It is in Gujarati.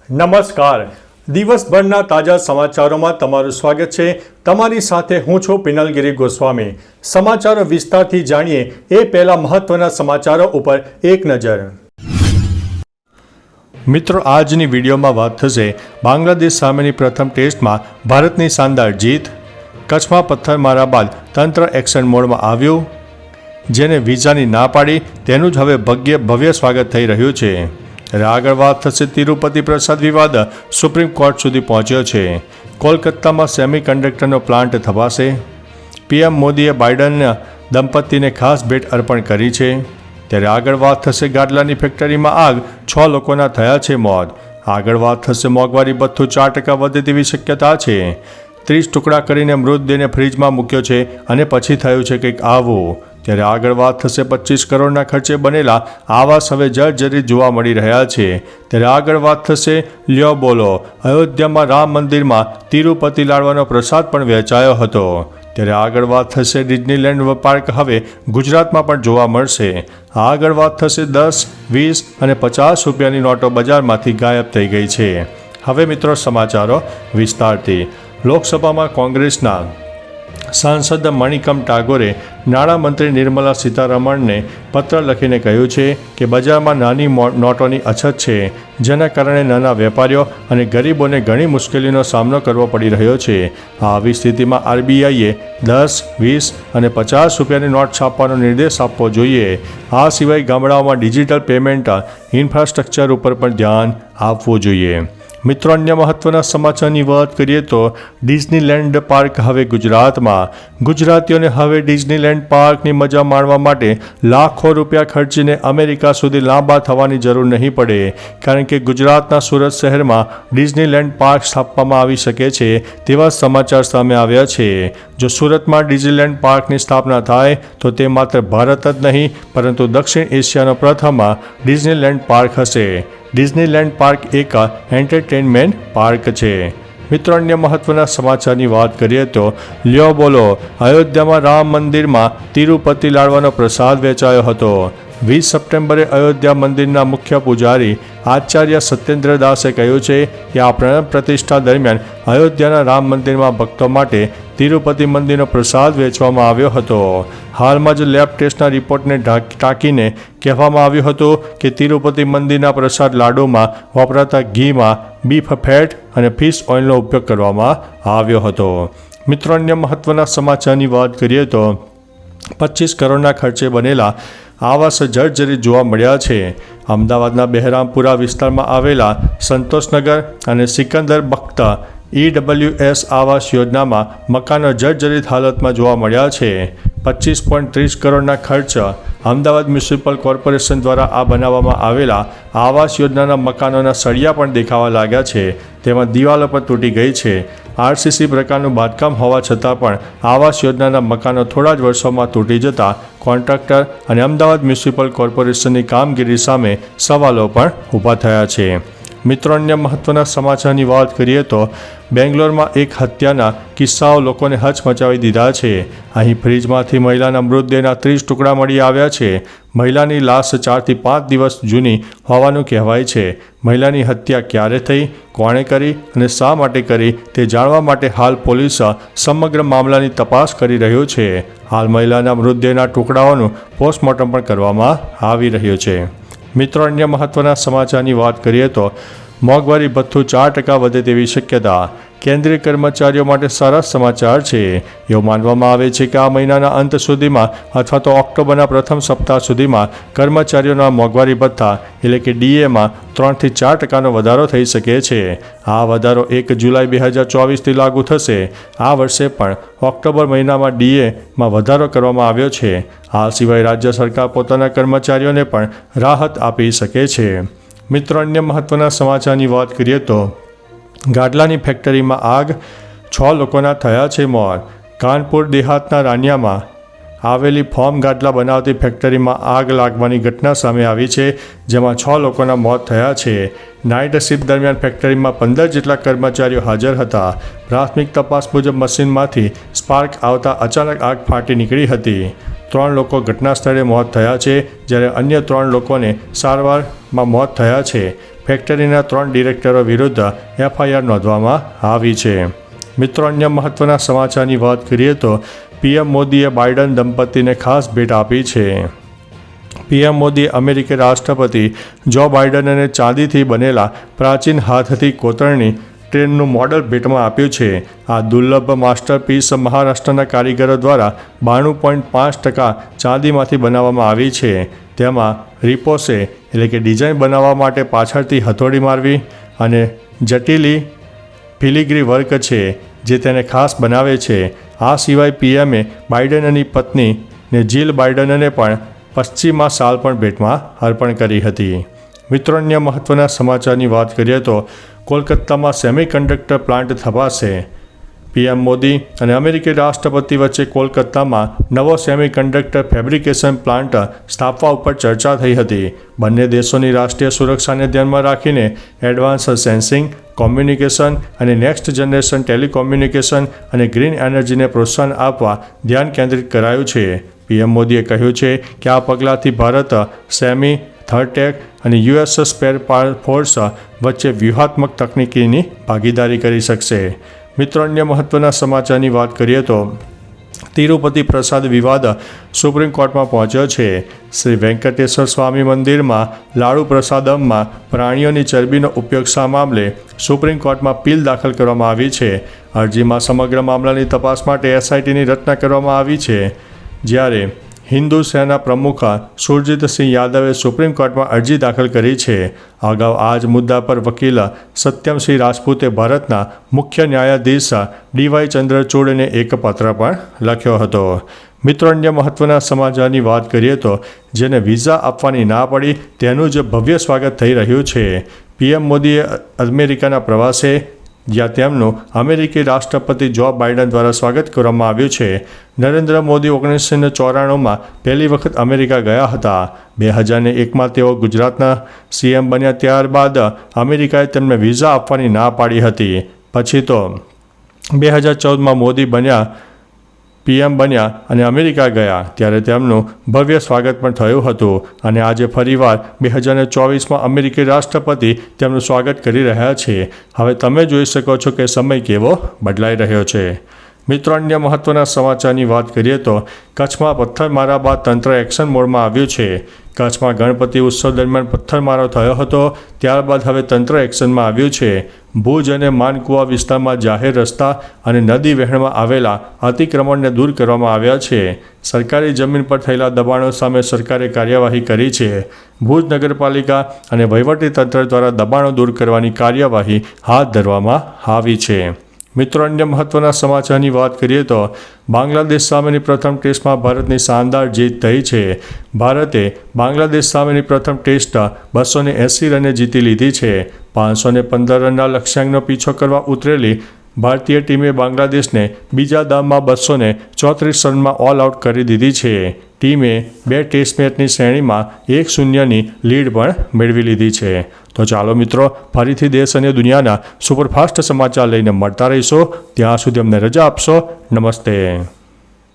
નમસ્કાર. દિવસભરના તાજા સમાચારોમાં તમારું સ્વાગત છે. તમારી સાથે હું છું પિનલગીરી ગોસ્વામી. સમાચારો વિસ્તારથી જાણીએ એ પહેલા મહત્વના સમાચારો ઉપર એક નજર. મિત્રો, આજની વિડીયોમાં વાત થશે બાંગ્લાદેશ સામેની પ્રથમ ટેસ્ટમાં ભારતની શાનદાર જીત. કચ્છમાં પથ્થરમારા બાદ તંત્ર એક્શન મોડમાં આવ્યું. જેને વિઝાની ના પાડી તેનું જ હવે ભવ્ય સ્વાગત થઈ રહ્યું છે. આગળ વાત થશે તિરુપતિ પ્રસાદ વિવાદ સુપ્રીમ કોર્ટ સુધી પહોંચ્યો છે. કોલકાતામાં સેમિકન્ડક્ટરનો પ્લાન્ટ થવાશે. પીએમ મોદીએ બાઇડનના દંપતીને ખાસ ભેટ અર્પણ કરી છે. ત્યારે આગળ વાત થશે ગાડલાની ફેક્ટરીમાં આગ, 6 લોકોના થયા છે મોત. આગળ વાત થશે મોંઘવારી ભથ્થું 4% વધે તેવી શક્યતા છે. 30 ટુકડા કરીને મૃતદેહને ફ્રીજમાં મૂક્યો છે અને પછી થયું છે કંઈક આવું. ત્યારે આગળ વાત થશે 25 કરોડના ખર્ચે બનેલા આવાસ હવે જર્જરિત જોવા મળી રહ્યા છે. ત્યારે આગળ વાત થશે લ્યો બોલો, અયોધ્યામાં રામ મંદિરમાં તિરુપતિ લાડવાનો પ્રસાદ પણ વહેંચાયો હતો. ત્યારે આગળ વાત થશે ડિઝનીલેન્ડ પાર્ક હવે ગુજરાતમાં પણ જોવા મળશે. આગળ વાત થશે 10, 20 અને 50 રૂપિયાની નોટો બજારમાંથી ગાયબ થઈ ગઈ છે. હવે મિત્રો સમાચારો વિસ્તારથી. લોકસભામાં કોંગ્રેસના સાંસદ મણિકમ ટાગોરે નાણામંત્રી નિર્મલા સીતારમણને પત્ર લખીને કહ્યું છે કે બજારમાં નાની નોટોની અછત છે, જેના કારણે નાના વેપારીઓ અને ગરીબોને ઘણી મુશ્કેલીનો સામનો કરવો પડી રહ્યો છે. આવી સ્થિતિમાં આરબીઆઈએ 10, 20 અને 50 રૂપિયાની નોટ છાપવાનો નિર્દેશ આપવો જોઈએ. આ સિવાય ગામડાઓમાં ડિજિટલ પેમેન્ટ ઇન્ફ્રાસ્ટ્રક્ચર ઉપર પણ ધ્યાન આપવું જોઈએ. મિત્રો, અન્ય મહત્વના સમાચારની વાત કરીએ તો ડિઝનીલેન્ડ પાર્ક હવે ગુજરાતમાં. ગુજરાતીઓને હવે ડિઝનીલેન્ડ પાર્કની મજા માણવા માટે લાખો રૂપિયા ખર્ચીને અમેરિકા સુધી લાંબા થવાની જરૂર નહીં પડે, કારણ કે ગુજરાતના સુરત શહેરમાં ડિઝનીલેન્ડ પાર્ક સ્થાપવામાં આવી શકે છે તેવા સમાચાર સામે આવ્યા છે. જો સુરતમાં ડિઝનીલેન્ડ પાર્કની સ્થાપના થાય તો તે માત્ર ભારત જ નહીં પરંતુ દક્ષિણ એશિયાનો પ્રથમ ડિઝનીલેન્ડ પાર્ક હશે. ડિઝનીલેન્ડ પાર્ક એક એન્ટરટેનમેન્ટ પાર્ક છે. મિત્રો, અન્ય મહત્વના સમાચારની વાત કરીએ તો લ્યો બોલો, અયોધ્યામાં રામ મંદિરમાં તિરુપતિ લાડવાનો પ્રસાદ વહેંચાયો હતો. 20 સપ્ટેમ્બરે અયોધ્યા મંદિરના મુખ્ય પૂજારી આચાર્ય સત્યેન્દ્ર દાસે કહ્યું છે કે આ પ્રાણ પ્રતિષ્ઠા દરમિયાન અયોધ્યાના રામ મંદિરમાં ભક્તો માટે તિરુપતિ મંદિરનો પ્રસાદ વેચવામાં આવ્યો હતો. હાલમાં જ લેબ ટેસ્ટના રિપોર્ટને ટાંકીને કહેવામાં આવ્યું હતું કે તિરુપતિ મંદિરના પ્રસાદ લાડુમાં વપરાતા ઘીમાં બીફ ફેટ અને ફિશ ઓઇલનો ઉપયોગ કરવામાં આવ્યો હતો. મિત્રો, અન્ય મહત્વના સમાચારની વાત કરીએ તો 25 કરોડના ખર્ચે બનેલા આવાસ જર્જરિત જોવા મળ્યા છે. અમદાવાદના બહેરામપુરા વિસ્તારમાં આવેલા સંતોષનગર અને સિકંદર બખ્ત EWS આવાસ યોજનામાં મકાનો જર્જરિત હાલતમાં જોવા મળ્યા છે. 25.30 કરોડના ખર્ચ અમદાવાદ મ્યુનિસિપલ કોર્પોરેશન દ્વારા આ બનાવવામાં આવેલા આવાસ યોજનાના મકાનોના સળિયા પણ દેખાવા લાગ્યા છે. તેમાં દિવાલો પણ તૂટી ગઈ છે. RCC પ્રકારનું બાંધકામ હોવા છતાં પણ આવાસ યોજનાના મકાનો થોડા જ વર્ષોમાં તૂટી જતા કોન્ટ્રાક્ટર અને અમદાવાદ મ્યુનિસિપલ કોર્પોરેશનની કામગીરી સામે સવાલો પણ ઊભા થયા છે. મિત્રો, અન્ય મહત્વના સમાચારની વાત કરીએ તો બેંગ્લોરમાં એક હત્યાના કિસ્સાઓ લોકોને હચમચાવી દીધા છે. અહીં ફ્રીજમાંથી મહિલાના મૃતદેહના 30 ટુકડા મળી આવ્યા છે. મહિલાની લાશ 4 થી 5 દિવસ જૂની હોવાનું કહેવાય છે. મહિલાની હત્યા ક્યારે થઈ, કોણે કરી અને શા માટે કરી તે જાણવા માટે હાલ પોલીસ સમગ્ર મામલાની તપાસ કરી રહ્યું છે. હાલ મહિલાના મૃતદેહના ટુકડાઓનું પોસ્ટમોર્ટમ પણ કરવામાં આવી રહ્યું છે. મિત્રો, અન્ય મહત્વના સમાચારની વાત કરીએ તો મોંઘવારી ભથ્થું 4% વધે તેવી શક્યતા. કેન્દ્રીય કર્મચારીઓ માટે સારા સમાચાર છે. એવું માનવામાં આવે છે કે આ મહિનાના અંત સુધીમાં અથવા તો ઓક્ટોબરના પ્રથમ સપ્તાહ સુધીમાં કર્મચારીઓના મોંઘવારી ભથ્થા એટલે કે DAમાં 3 થી 4% વધારો થઈ શકે છે. આ વધારો 1 જુલાઈ 2024થી લાગુ થશે. આ વર્ષે પણ ઓક્ટોબર મહિનામાં DAમાં વધારો કરવામાં આવ્યો છે. આ સિવાય રાજ્ય સરકાર પોતાના કર્મચારીઓને પણ રાહત આપી શકે છે. મિત્રો, અન્ય મહત્વના સમાચારની વાત કરીએ તો ગાડલાની ફેક્ટરીમાં આગ, 6 લોકોના થયા છે મોત. કાનપુર દેહાતના રાનિયામાં આવેલી ફોર્મ ગાડલા બનાવતી ફેક્ટરીમાં આગ લાગવાની ઘટના સામે આવી છે, જેમાં 6 લોકોના મોત થયા છે. નાઇટ શિફ્ટ દરમિયાન ફેક્ટરીમાં 15 જેટલા કર્મચારીઓ હાજર હતા. પ્રાથમિક તપાસ મુજબ મશીનમાંથી સ્પાર્ક આવતા અચાનક આગ ફાટી નીકળી હતી. 3 લોકો ઘટના સ્થળે મોત થયા છે, જ્યારે અન્ય 3 લોકોને સારવારમાં મોત થયા છે. ફેક્ટરીના 3 ડિરેક્ટરો વિરુદ્ધ FIR નોંધવામાં આવી છે. મિત્રો, અન્ય મહત્વના સમાચારની વાત કરીએ તો PM મોદીએ બાઇડન દંપતીને ખાસ ભેટ આપી છે. PM મોદીએ અમેરિકી રાષ્ટ્રપતિ જો બાઇડનને ચાંદીથી બનેલા પ્રાચીન હાથથી કોતરણી ટ્રેનનું મોડલ ભેટમાં આપ્યું છે. આ દુર્લભ માસ્ટરપીસ મહારાષ્ટ્રના કારીગરો દ્વારા 92.5% ચાંદીમાંથી બનાવવામાં આવી છે. તેમાં રિપોસે એટલે કે ડિઝાઇન બનાવવા માટે પાછળથી હથોડી મારવી અને જટિલી ફિલિગ્રી વર્ક છે જે તેને ખાસ બનાવે છે. આ સિવાય PMએ બાઇડનની પત્નીને જીલ બાઇડનને પણ પશ્ચિમા શાલ પણ ભેટમાં અર્પણ કરી હતી. મિત્રો, અન્ય મહત્વના સમાચારની વાત કરીએ તો કોલકાતામાં સેમિકન્ડક્ટર પ્લાન્ટ સ્થપાશે. PM મોદી અને અમેરિકી રાષ્ટ્રપતિ વચ્ચે કોલકાતામાં નવો સેમિકન્ડક્ટર ફેબ્રિકેશન પ્લાન્ટ સ્થાપવા ઉપર ચર્ચા થઈ હતી. બંને દેશોની રાષ્ટ્રીય સુરક્ષાને ધ્યાનમાં રાખીને એડવાન્સ સેન્સિંગ, કોમ્યુનિકેશન અને નેક્સ્ટ જનરેશન ટેલિકોમ્યુનિકેશન અને ગ્રીન એનર્જીને પ્રોત્સાહન આપવા ધ્યાન કેન્દ્રિત કરાયું છે. PM મોદીએ કહ્યું છે કે આ પગલાંથી ભારત સેમી, થર્ટેક અને US સ્પેર ફોર્સ વચ્ચે વ્યૂહાત્મક તકનીકીની ભાગીદારી કરી શકશે. મિત્રો, અન્ય મહત્વના સમાચારની વાત કરીએ તો તિરુપતિ પ્રસાદ વિવાદ સુપ્રીમ કોર્ટમાં પહોંચ્યો છે. શ્રી વેંકટેશ્વર સ્વામી મંદિરમાં લાડુ પ્રસાદમમાં પ્રાણીઓની ચરબીનો ઉપયોગ મામલે સુપ્રીમ કોર્ટમાં પીલ દાખલ કરવામાં આવી છે. અરજીમાં સમગ્ર મામલાની તપાસ માટે SITની રચના કરવામાં આવી છે. જ્યારે હિન્દુ સેના પ્રમુખ સુરજીતસિંહ યાદવે સુપ્રીમ કોર્ટમાં અરજી દાખલ કરી છે. અગાઉ આ જ મુદ્દા પર વકીલ સત્યમસિંહ રાજપૂતે ભારતના મુખ્ય ન્યાયાધીશ DY ચંદ્રચૂડને એક પત્ર પણ લખ્યો હતો. મિત્રો, અન્ય મહત્વના સમાચારની વાત કરીએ તો જેને વિઝા આપવાની ના પડી તેનું જ ભવ્ય સ્વાગત થઈ રહ્યું છે. PM મોદીએ અમેરિકાના પ્રવાસે જ્યાં તેમનું અમેરિકી રાષ્ટ્રપતિ જો બાઇડન દ્વારા સ્વાગત કરવામાં આવ્યું છે. નરેન્દ્ર મોદી 1994માં પહેલી વખત અમેરિકા ગયા હતા. 2001માં તેઓ ગુજરાતના CM બન્યા. ત્યારબાદ અમેરિકાએ તેમને વિઝા આપવાની ના પાડી હતી. પછી તો 2014માં મોદી PM બન્યા અને અમેરિકા ગયા ત્યારે તેમનું ભવ્ય સ્વાગત પણ થયું હતું. અને આજે ફરીવાર 2024માં અમેરિકી રાષ્ટ્રપતિ તેમનું સ્વાગત કરી રહ્યા છે. હવે તમે જોઈ શકો છો કે સમય કેવો બદલાઈ રહ્યો છે. મિત્રો, અન્ય મહત્વના સમાચારની વાત કરીએ તો કચ્છમાં પથ્થરમારા બાદ તંત્ર એક્શન મોડમાં આવ્યું છે. કચ્છમાં ગણપતિ ઉત્સવ દરમિયાન પથ્થરમારો થયો હતો. ત્યારબાદ હવે તંત્ર એક્શનમાં આવ્યું છે. ભુજ અને માનકુવા વિસ્તારમાં જાહેર રસ્તા અને નદી વહેણમાં આવેલા અતિક્રમણને દૂર કરવામાં આવ્યા છે. સરકારી જમીન પર થયેલા દબાણો સામે સરકારે કાર્યવાહી કરી છે. ભુજ નગરપાલિકા અને વહીવટીતંત્ર દ્વારા દબાણો દૂર કરવાની કાર્યવાહી હાથ ધરવામાં આવી છે. મિત્રો, અન્ય મહત્વના સમાચારની વાત કરીએ તો બાંગ્લાદેશ સામેની પ્રથમ ટેસ્ટમાં ભારતની શાનદાર જીત થઈ છે. ભારતે બાંગ્લાદેશ સામેની પ્રથમ ટેસ્ટ 280 રને જીતી લીધી છે. 515 રનના લક્ષ્યાંકનો પીછો કરવા ઉતરેલી ભારતીય ટીમે બાંગ્લાદેશને બીજા દાવમાં 234 રનમાં ઓલ આઉટ કરી દીધી છે. ટીમે 2 ટેસ્ટ મેચની શ્રેણીમાં 1-0ની લીડ પણ મેળવી લીધી છે. તો ચાલો મિત્રો, ફરીથી દેશ અને દુનિયાના સુપરફાસ્ટ સમાચાર લઈને મળતા રહીશો. ત્યાં સુધી અમને રજા આપશો. નમસ્તે.